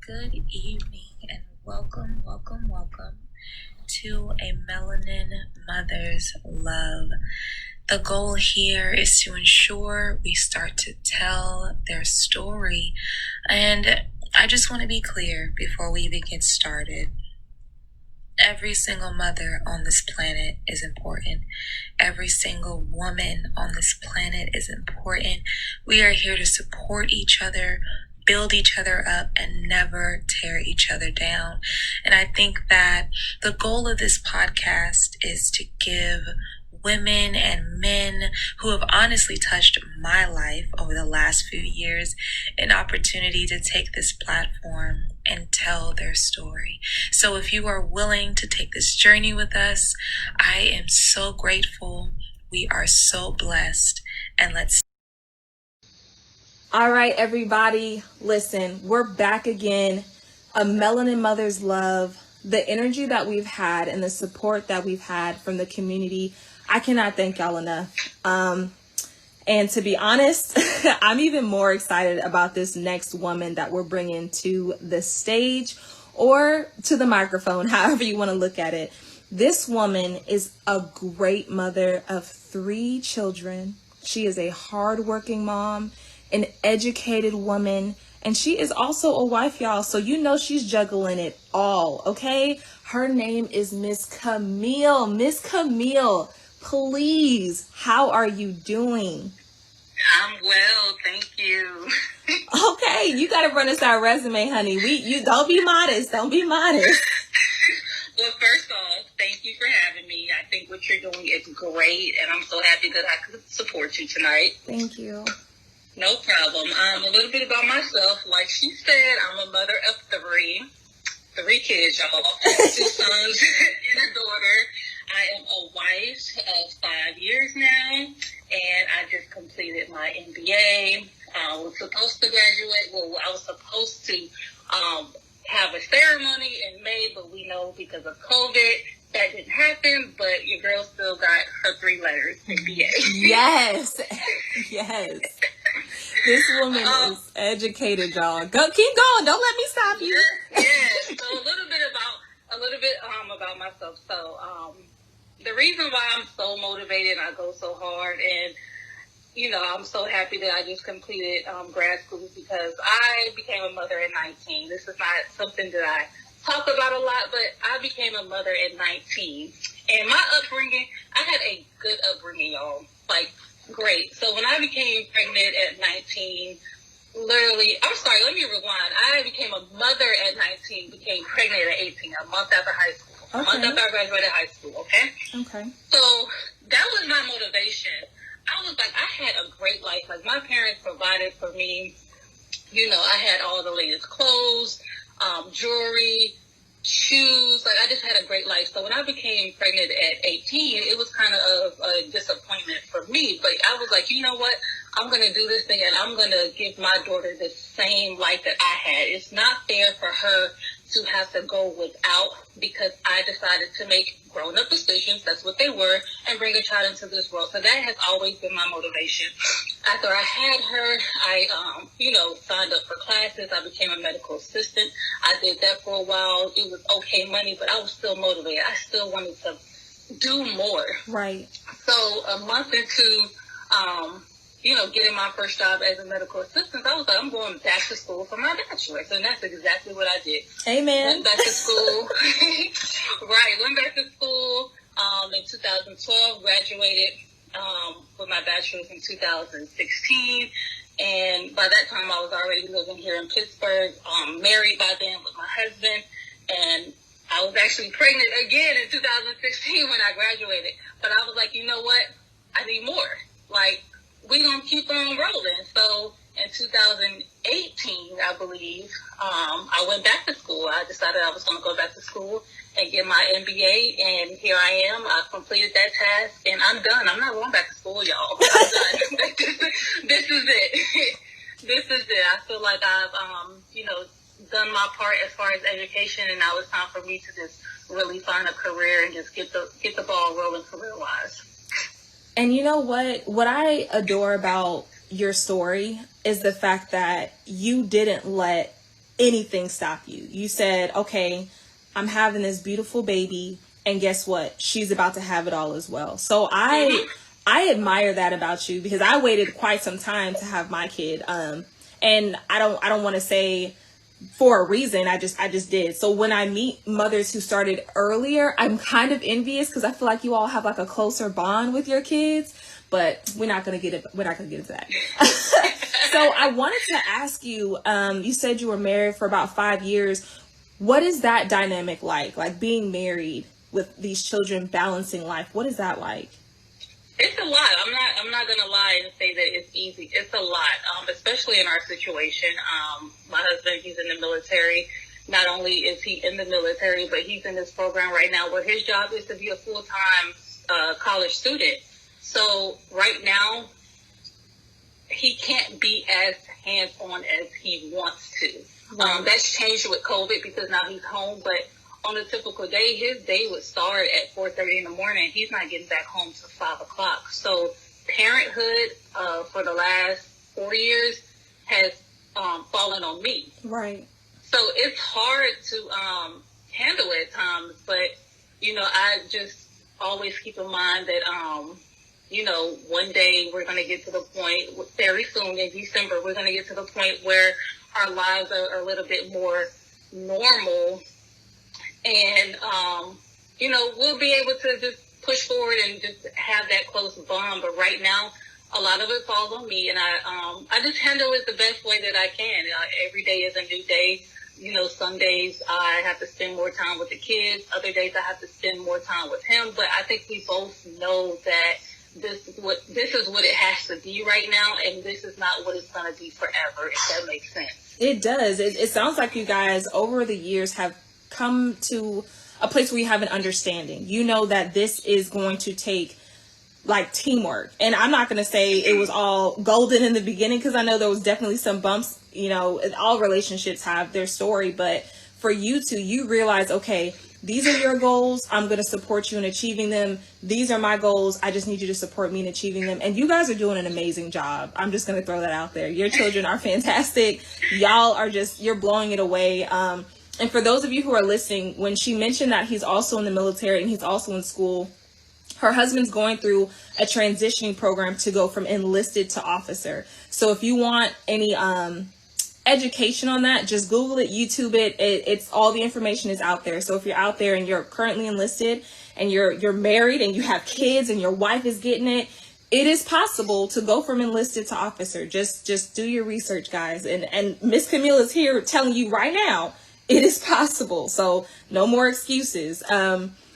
Good evening and welcome to A Melanin Mother's Love. The goal here is to ensure we start to tell their story. And I just want to be clear before we even get started. Every single mother on this planet is important. Every single woman on this planet is important. We are here to support each other, build each other up, and never tear each other down. And I think that the goal of this podcast is to give women and men who have honestly touched my life over the last few years an opportunity to take this platform and tell their story. So if you are willing to take this journey with us, I am so grateful. We are so blessed. And let's. All right, everybody, listen, we're back again. A Melanin Mother's Love, the energy that we've had and the support that we've had from the community, I cannot thank y'all enough. And to be honest, I'm even more excited about this next woman that we're bringing to the stage or to the microphone, however you want to look at it. This woman is a great mother of 3 children. She is a hardworking mom, an educated woman, and she is also a wife, y'all. So you know she's juggling it all, okay? Her name is Miss Camille. Miss Camille, please, how are you doing? I'm well, thank you. Okay, you gotta run us our resume, honey. You don't be modest. Don't be modest. Well, first off, thank you for having me. I think what you're doing is great, and I'm so happy that I could support you tonight. Thank you. No problem. A little bit about myself. Like she said, I'm a mother of 3 kids, y'all. 2 sons and a daughter. I am a wife of 5 years now, and I just completed my MBA. I was supposed to graduate. Well, I was supposed to have a ceremony in May, but we know because of COVID that didn't happen. But your girl still got her 3 letters, MBA. Yes, yes. This woman is educated, y'all. Go, keep going. Don't let me stop you. Yeah. So a little bit about myself. So the reason why I'm so motivated and I go so hard, and I'm so happy that I just completed grad school, because I became a mother at 19. This is not something that I talk about a lot, but I became a mother at 19. And my upbringing, I had a good upbringing, y'all. Like, great. So when I became pregnant at 19, let me rewind. I became a mother at 19, became pregnant at 18, a month after high school. Okay. A month after I graduated high school, okay? Okay. So that was my motivation. I was like, I had a great life. Like, my parents provided for me. I had all the latest clothes, jewelry, shoes. Like, I just had a great life. So when I became pregnant at 18, it was kind of a disappointment for me. But I was like, you know what? I'm going to do this thing, and I'm going to give my daughter the same life that I had. It's not fair for her to have to go without, because I decided to make grown-up decisions, that's what they were, and bring a child into this world. So that has always been my motivation. After I had her, I, signed up for classes. I became a medical assistant. I did that for a while. It was okay money, but I was still motivated. I still wanted to do more. Right. So a month into, getting my first job as a medical assistant, I was like, I'm going back to school for my bachelor's. And that's exactly what I did. Amen. Went back to school. Went back to school in 2012, graduated with my bachelor's in 2016. And by that time, I was already living here in Pittsburgh, married by then with my husband. And I was actually pregnant again in 2016 when I graduated. But I was like, you know what? I need more. Like, we're going to keep on rolling. So in 2018, I believe, I went back to school. I decided I was going to go back to school and get my MBA, and here I am. I've completed that task, and I'm done. I'm not going back to school, y'all. I'm done. This is it. This is it. I feel like I've, done my part as far as education, and now it's time for me to just really find a career and just get the ball rolling career-wise. And you know what I adore about your story is the fact that you didn't let anything stop you. You said, okay, I'm having this beautiful baby, and guess what? She's about to have it all as well. So I admire that about you, because I waited quite some time to have my kid. And I don't want to say for a reason. I just did. So when I meet mothers who started earlier, I'm kind of envious, because I feel like you all have like a closer bond with your kids. But we're not gonna get into that. So I wanted to ask you. You said you were married for about 5 years. What is that dynamic like? Like being married with these children, balancing life. What is that like? It's a lot. I'm not gonna lie and say that it's easy. It's a lot, especially in our situation. My husband, he's in the military. Not only is he in the military, but he's in this program right now where his job is to be a full-time college student. So right now, he can't be as hands-on as he wants to. That's changed with COVID because now he's home. But on a typical day, his day would start at 4:30 in the morning. He's not getting back home till 5 o'clock. So parenthood for the last 4 years has fallen on me. Right. So it's hard to handle at times. But, I just always keep in mind that, one day we're going to get to the point, very soon in December, we're going to get to the point where our lives are a little bit more normal. And, we'll be able to just push forward and just have that close bond. But right now, a lot of it falls on me. And I just handle it the best way that I can. Every day is a new day. Some days I have to spend more time with the kids. Other days I have to spend more time with him. But I think we both know that this is what it has to be right now, and this is not what it's going to be forever, if that makes sense. It does. It sounds like you guys over the years have come to a place where you have an understanding. You know that this is going to take like teamwork. And I'm not going to say it was all golden in the beginning, because I know there was definitely some bumps. All relationships have their story, but for you two, you realize, okay, these are your goals. I'm going to support you in achieving them. These are my goals. I just need you to support me in achieving them. And you guys are doing an amazing job. I'm just going to throw that out there. Your children are fantastic. Y'all are you're blowing it away. And for those of you who are listening, when she mentioned that he's also in the military and he's also in school, her husband's going through a transitioning program to go from enlisted to officer. So if you want any education on that, just Google it, YouTube it. It's all the information is out there. So if you're out there and you're currently enlisted and you're married and you have kids and your wife is getting it, it is possible to go from enlisted to officer. Just do your research, guys. And Miss Camille is here telling you right now, it is possible. So no more excuses.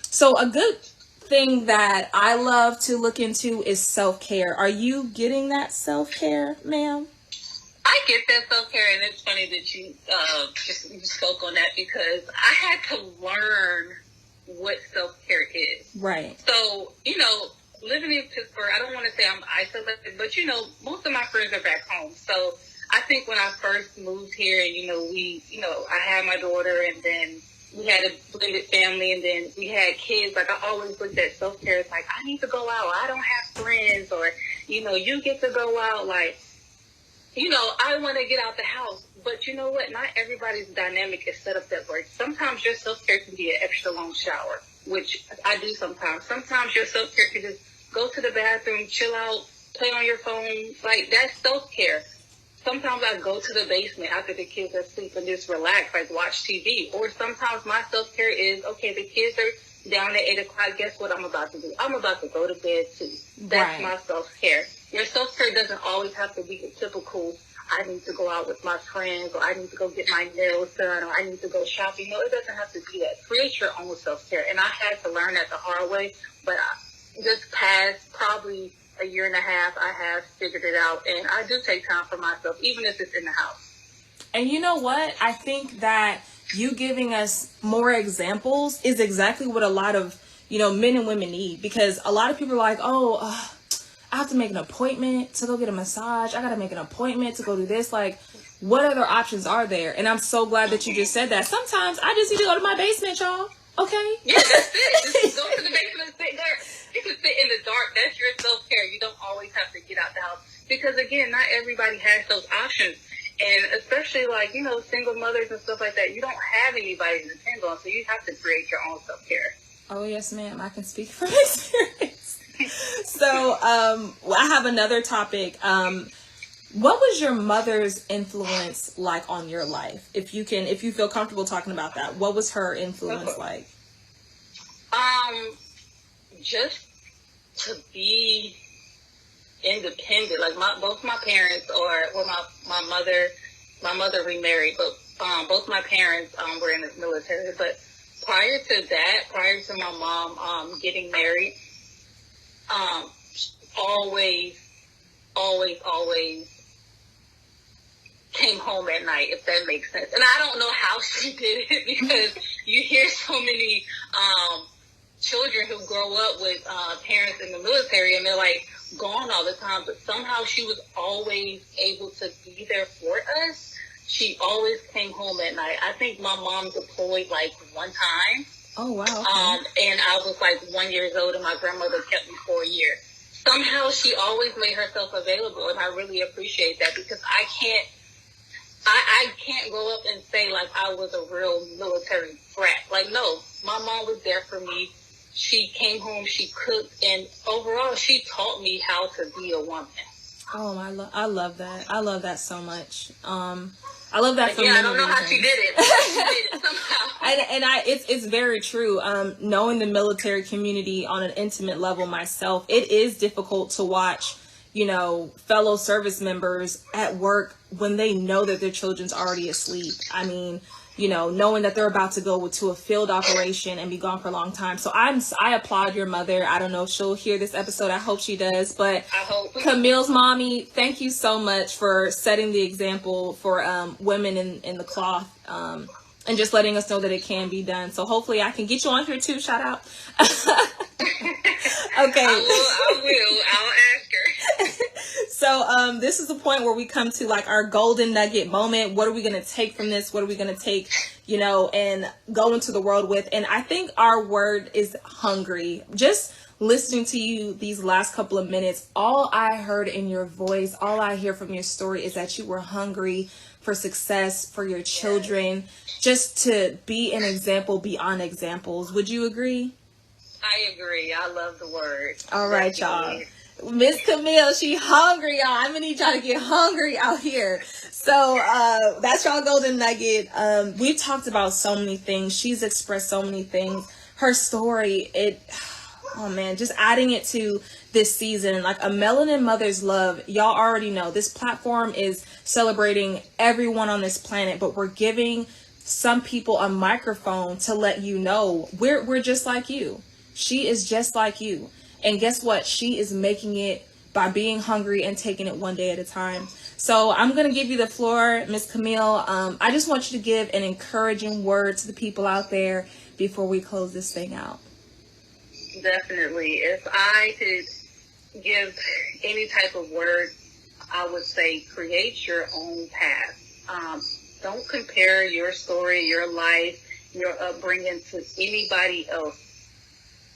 So a good thing that I love to look into is self-care. Are you getting that self-care, ma'am? I get that self-care, and it's funny that you spoke on that, because I had to learn what self-care is. Right. So, living in Pittsburgh, I don't want to say I'm isolated, but, most of my friends are back home. So I think when I first moved here and, I had my daughter, and then we had a blended family, and then we had kids, like I always looked at self-care as like, I need to go out. I don't have friends, or, you get to go out, like, I want to get out the house, but you know what? Not everybody's dynamic is set up that way. Sometimes your self-care can be an extra long shower, which I do sometimes. Sometimes your self-care can just go to the bathroom, chill out, play on your phone. Like, that's self-care. Sometimes I go to the basement after the kids are asleep and just relax, like watch TV. Or sometimes my self-care is, okay, the kids are down at 8 o'clock. Guess what I'm about to do? I'm about to go to bed too. That's my self-care. Your self-care doesn't always have to be the typical, I need to go out with my friends, or I need to go get my nails done, or I need to go shopping. No, it doesn't have to be that. Create your own self-care. And I had to learn that the hard way, but this past probably a year and a half, I have figured it out. And I do take time for myself, even if it's in the house. And you know what? I think that you giving us more examples is exactly what a lot of, men and women need. Because a lot of people are like, I have to make an appointment to go get a massage. I got to make an appointment to go do this. Like, what other options are there? And I'm so glad that you just said that. Sometimes I just need to go to my basement, y'all. Okay? Yeah, that's it. Just go to the basement and sit there. You can sit in the dark. That's your self-care. You don't always have to get out the house. Because, again, not everybody has those options. And especially like, single mothers and stuff like that, you don't have anybody to depend on, so you have to create your own self-care. Oh, yes, ma'am. I can speak from experience. So, I have another topic. What was your mother's influence like on your life? If you feel comfortable talking about that, what was her influence like? Just to be independent. Like both my parents, my mother remarried, but both my parents were in the military. But prior to my mom getting married, always came home at night, if that makes sense. And I don't know how she did it, because you hear so many children who grow up with parents in the military and they're like gone all the time, but somehow she was always able to be there for us. She always came home at night. I think my mom deployed like one time. Oh, wow. And I was like 1 year old, and my grandmother kept me for a year. Somehow she always made herself available, and I really appreciate that, because I can't grow up and say like I was a real military brat. Like, no, my mom was there for me. She came home, she cooked, and overall she taught me how to be a woman. Oh, I love that. I love that so much. I love that for many I don't know how she did it, but she did it somehow. It's very true. Knowing the military community on an intimate level myself, it is difficult to watch, fellow service members at work when they know that their children's already asleep. I mean, knowing that they're about to go to a field operation and be gone for a long time. So I applaud your mother. I don't know if she'll hear this episode. I hope she does. But I hope. Camille's mommy, thank you so much for setting the example for women in the cloth, and just letting us know that it can be done. So hopefully I can get you on here too. Shout out. Okay. I will. I'll ask her. So this is the point where we come to like our golden nugget moment. What are we going to take from this? What are we going to take, and go into the world with? And I think our word is hungry. Just listening to you these last couple of minutes, all I heard in your voice, all I hear from your story is that you were hungry for success, for your children, just to be an example beyond examples. Would you agree? I agree. I love the word. All right, y'all. Miss Camille, she hungry, y'all. I'm gonna need y'all to get hungry out here. So that's y'all golden nugget. We've talked about so many things. She's expressed so many things. Her story, oh man, just adding it to this season, like a melanin mother's love. Y'all already know this platform is celebrating everyone on this planet, but we're giving some people a microphone to let you know we're just like you. She is just like you. And guess what? She is making it by being hungry and taking it one day at a time. So I'm going to give you the floor, Miss Camille. I just want you to give an encouraging word to the people out there before we close this thing out. Definitely. If I could give any type of word, I would say create your own path. Don't compare your story, your life, your upbringing to anybody else.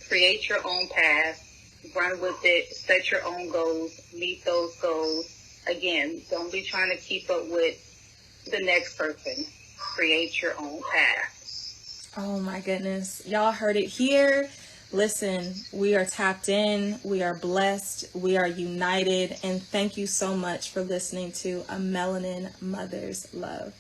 Create your own path. Run with it, set your own goals, meet those goals. Again, don't be trying to keep up with the next person. Create your own path. Oh my goodness. Y'all heard it here. Listen, we are tapped in, we are blessed, we are united, and thank you so much for listening to A Melanin Mother's Love.